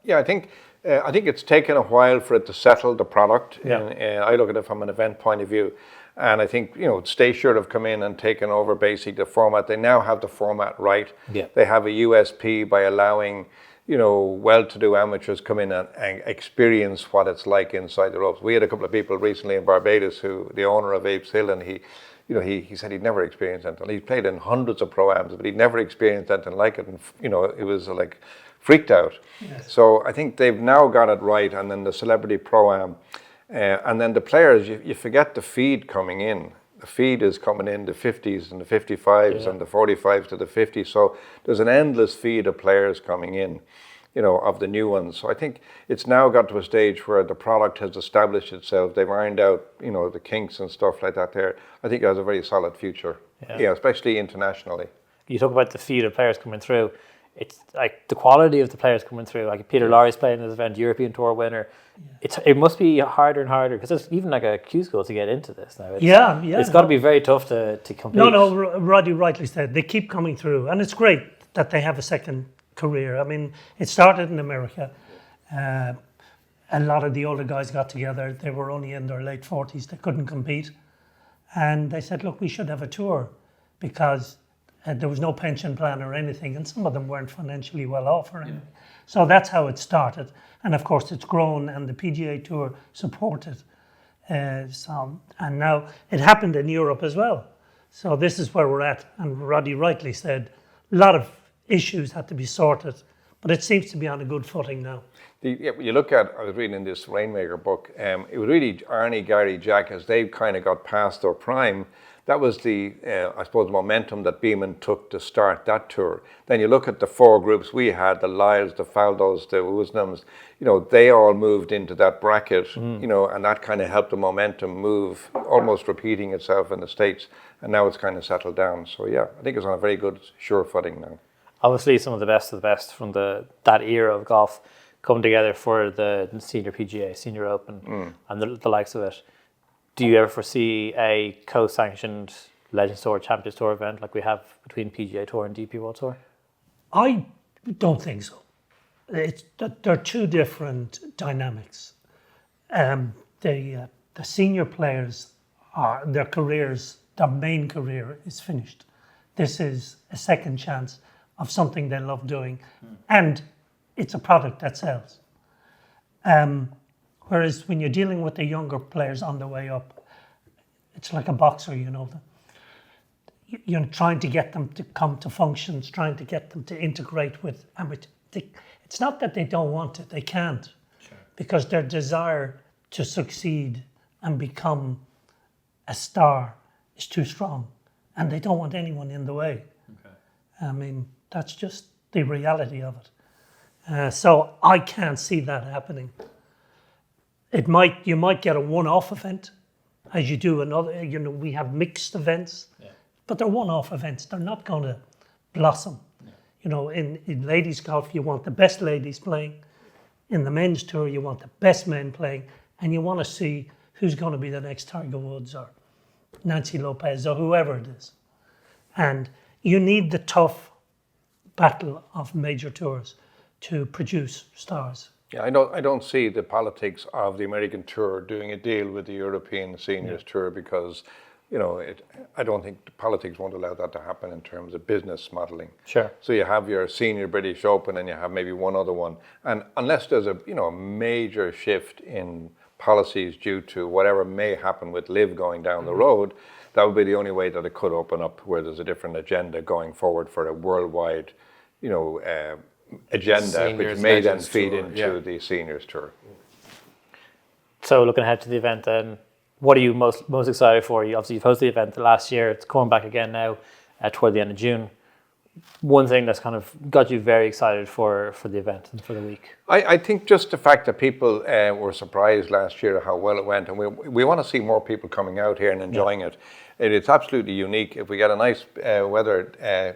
Yeah, I think it's taken a while for it to settle the product. Yeah. And I look at it from an event point of view, and I think Stay Sure have come in and taken over basically the format. They now have the format right. Yeah. They have a USP by allowing well-to-do amateurs come in and experience what it's like inside the ropes. We had a couple of people recently in Barbados who, the owner of Apes Hill, and he said he'd never experienced anything. He played in hundreds of pro-ams, but he'd never experienced anything like it. And, it was like freaked out. Yes. So I think they've now got it right. And then the celebrity pro-am. And then the players, you forget the feed coming in. The feed is coming in the 50s and the 55s and the 45s to the 50s. So there's an endless feed of players coming in, of the new ones. So I think it's now got to a stage where the product has established itself. They've ironed out, the kinks and stuff like that there. I think it has a very solid future, especially internationally. You talk about the feed of players coming through. It's like the quality of the players coming through. Like Peter Lowry's playing this event, European Tour winner. It must be harder and harder, because it's even like a Q school to get into this now. It's got to be very tough to compete. No, Roddy rightly said, they keep coming through, and it's great that they have a second career. I mean, it started in America. A lot of the older guys got together. They were only in their late 40s. They couldn't compete. And they said, look, we should have a tour, because there was no pension plan or anything, and some of them weren't financially well off or anything. So that's how it started. And of course, it's grown, and the PGA Tour supported some. And now it happened in Europe as well. So this is where we're at. And Roddy rightly said, a lot of issues had to be sorted But it seems to be on a good footing now. You look at, I was reading this Rainmaker book, it was really Arnie, Gary, Jack, as they kind of got past their prime. That was the, I suppose, momentum that Beeman took to start that tour. Then you look at the four groups we had, the Lyles, the Faldos, the Wisdoms, they all moved into that bracket, and that kind of helped the momentum move, almost repeating itself in the States. And now it's kind of settled down. So yeah, I think it's on a very good, sure footing now. Obviously, some of the best from that era of golf come together for the Senior PGA, Senior Open, and the likes of it. Do you ever foresee a co-sanctioned Legends Tour, Champions Tour event like we have between PGA Tour and DP World Tour? I don't think so. They're two different dynamics. The senior players, their careers, their main career is finished. This is a second chance of something they love doing, and it's a product that sells. Whereas when you're dealing with the younger players on the way up, it's like a boxer, You're trying to get them to come to functions, trying to get them to integrate with amateur. It's not that they don't want it, they can't. Sure. Because their desire to succeed and become a star is too strong, and they don't want anyone in the way. Okay. I mean, that's just the reality of it. So I can't see that happening. You might get a one-off event, as you do another. We have mixed events, but they're one-off events. They're not going to blossom. Yeah. In ladies golf, you want the best ladies playing. In the men's tour, you want the best men playing, and you want to see who's going to be the next Tiger Woods or Nancy Lopez or whoever it is. And you need the tough battle of major tours to produce stars. Yeah, I don't see the politics of the American Tour doing a deal with the European Seniors Tour because, I don't think the politics won't allow that to happen in terms of business modelling. Sure. So you have your Senior British Open and you have maybe one other one. And unless there's a major shift in policies due to whatever may happen with LIV going down the road, that would be the only way that it could open up where there's a different agenda going forward for a worldwide, agenda, Seniors which may then Legends feed Tour, into the Seniors Tour. So looking ahead to the event then, what are you most excited for? You've hosted the event last year, it's coming back again now toward the end of June. One thing that's kind of got you very excited for the event and for the week? I think just the fact that people were surprised last year how well it went, and we want to see more people coming out here and enjoying it. It's absolutely unique. If we get a nice weather,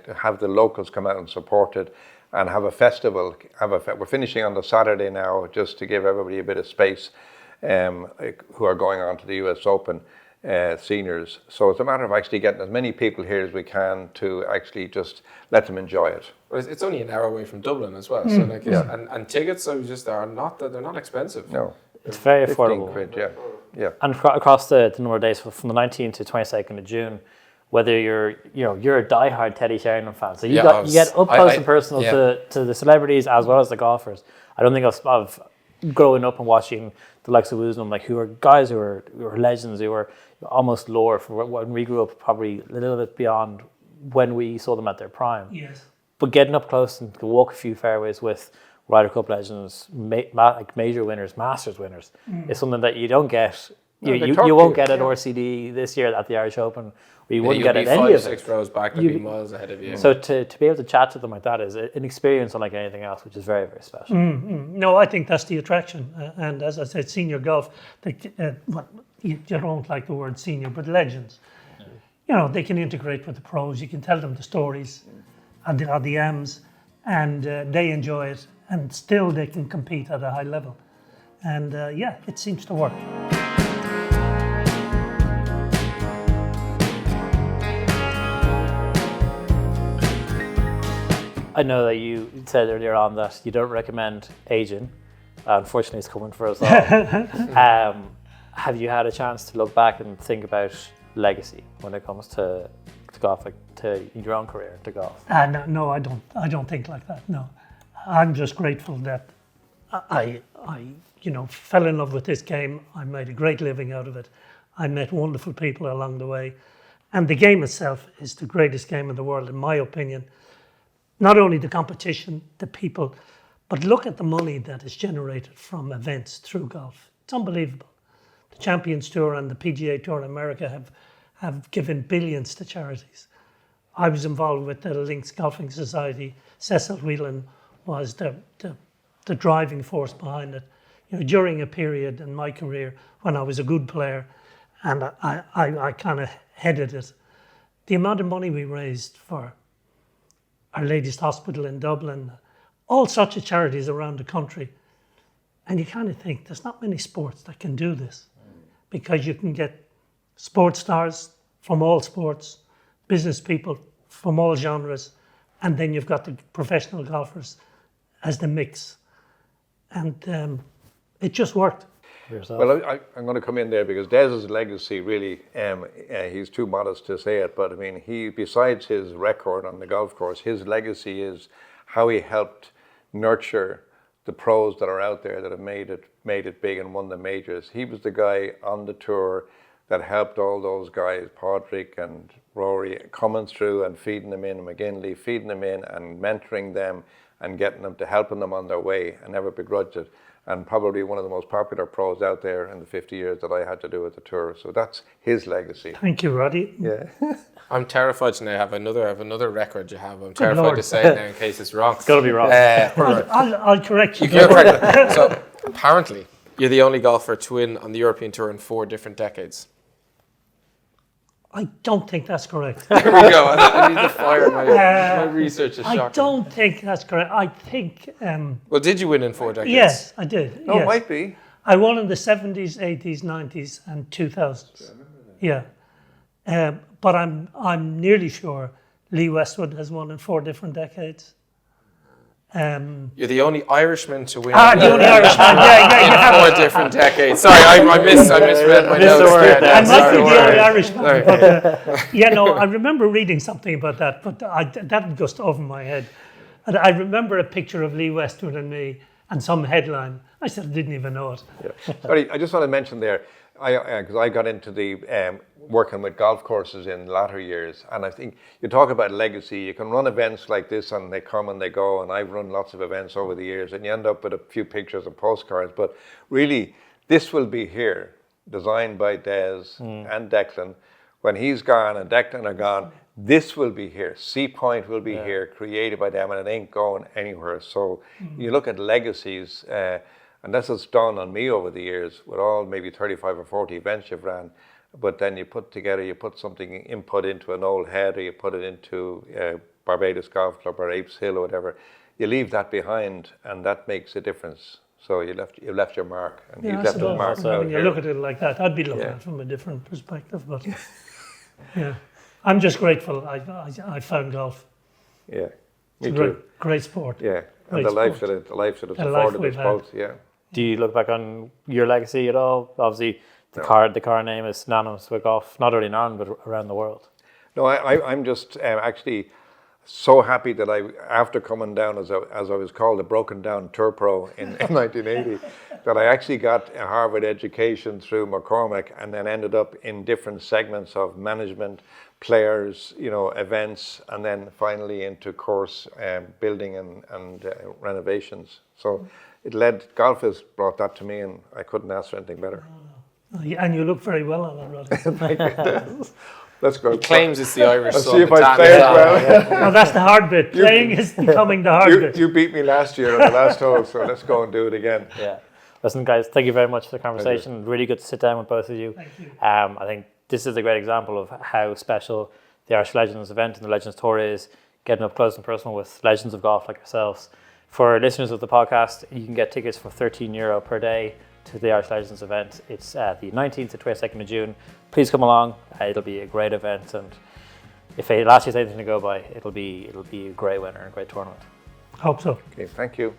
to have the locals come out and support it, and have a festival. We're finishing on the Saturday now, just to give everybody a bit of space, who are going on to the US Open seniors. So it's a matter of actually getting as many people here as we can to actually just let them enjoy it. Well, it's only an hour away from Dublin as well, so and tickets they're not expensive. No, it's very affordable. Quid, yeah. And across the number of days from the 19th to 22nd of June. Whether you're a diehard Teddy Sheringham fan, so you get up close and personal to the celebrities as well as the golfers. I don't think of growing up and watching the likes of Wisdom, who are guys who are legends, who are almost lore for when we grew up, probably a little bit beyond when we saw them at their prime. Yes. But getting up close and to walk a few fairways with Ryder Cup legends, major winners, Masters winners, is something that you don't get. You won't get at RCD this year at the Irish Open. You wouldn't get at any of it. 5-6 rows back, they'd be miles ahead of you. So to be able to chat to them like that is an experience unlike anything else, which is very, very special. No, I think that's the attraction. And as I said, senior golf, you don't like the word senior, but legends. They can integrate with the pros. You can tell them the stories and the M's, and they enjoy it, and still they can compete at a high level. And it seems to work. I know that you said earlier on that you don't recommend aging. Unfortunately, it's coming for us all. Have you had a chance to look back and think about legacy when it comes to golf, to your own career, to golf? No, I don't. I don't think like that. No, I'm just grateful that I fell in love with this game. I made a great living out of it. I met wonderful people along the way, and the game itself is the greatest game in the world, in my opinion. Not only the competition, the people, But look at the money that is generated from events through golf. It's unbelievable. The Champions Tour and the PGA Tour in America have given billions to charities. I was involved with the Links Golfing Society. Cecil Whelan was the driving force behind it. You know, during a period in my career when I was a good player and I kind of headed it, the amount of money we raised for Our Lady's Hospital in Dublin, all sorts of charities around the country. And you kind of think there's not many sports that can do this, because you can get sports stars from all sports, business people from all genres, and then you've got the professional golfers as the mix. And it just worked. Well, I'm going to come in there because Des's legacy really, he's too modest to say it, but I mean, besides his record on the golf course, his legacy is how he helped nurture the pros that are out there that have made it big and won the majors. He was the guy on the tour that helped all those guys, Padraig and Rory, coming through and feeding them in, McGinley, feeding them in and mentoring them and getting them to helping them on their way and never begrudged it. And probably one of the most popular pros out there in the 50 years that I had to do with the tour. So that's his legacy. Thank you, Roddy. Yeah. I'm terrified to now have another record you have. I'm terrified to say it now in case it's wrong. It's got to be wrong. I'll correct you. You're correct. So apparently, you're the only golfer to win on the European Tour in 4 different decades. I don't think that's correct. Here we go. I need to fire my research is shocking. I don't think that's correct. I think... Well, did you win in 4 decades? yes, I did. No, yes. it might be. I won in the 70s, 80s, 90s and 2000s. Yeah. But I'm nearly sure Lee Westwood has won in 4 different decades. You're the only Irishman to win The only Irishman. Yeah, in 4 different decades. Sorry, I misread my notes there. I might be the only Sorry. Irishman. But, I remember reading something about that, but that just over my head. And I remember a picture of Lee Westwood and me and some headline. I said I didn't even know it. Yeah. Sorry, I just want to mention there, because I got into the working with golf courses in latter years, and I think you talk about legacy. You can run events like this, and they come and they go. And I've run lots of events over the years, and you end up with a few pictures and postcards. But really, this will be here, designed by Des and Declan. When he's gone and Declan are gone, this will be here. Seapoint will be here, created by them, and it ain't going anywhere. So you look at legacies. And that's what's done on me over the years with all maybe 35 or 40 events you've ran. But then you put something input into an old head, or you put it into Barbados Golf Club or Apes Hill or whatever. You leave that behind, and that makes a difference. So you left your mark, and you left a mark. When you look at it like that, I'd be looking at it from a different perspective. But yeah, I'm just grateful I found golf. Yeah, It's a great sport. Yeah, and Great the life sport. that it's life afforded we've us both. Yeah. Do you look back on your legacy at all? Obviously, the car name is synonymous with golf, not only in Ireland, but around the world. No, I'm just actually so happy that after coming down as I was called, a broken down tour pro in 1980, that I actually got a Harvard education through McCormick, and then ended up in different segments of management, players, events, and then finally into course building and renovations. So golf has brought that to me, and I couldn't ask for anything better. And you look very well on it, Roddy. Let's go. He claims it's the Irish Let's son. see if I play it well. No, that's the hard bit. Playing is becoming the hard bit. You beat me last year on the last hole, so let's go and do it again. Yeah. Listen, guys, thank you very much for the conversation. Really good to sit down with both of you. Thank you. I think this is a great example of how special the Irish Legends event and the Legends Tour is, getting up close and personal with legends of golf like yourselves. For listeners of the podcast, you can get tickets for €13 per day to the Irish Legends event. It's the 19th to 22nd of June. Please come along. It'll be a great event, and if last year's anything to go by, it'll be a great winner and a great tournament. Hope so. Okay, thank you.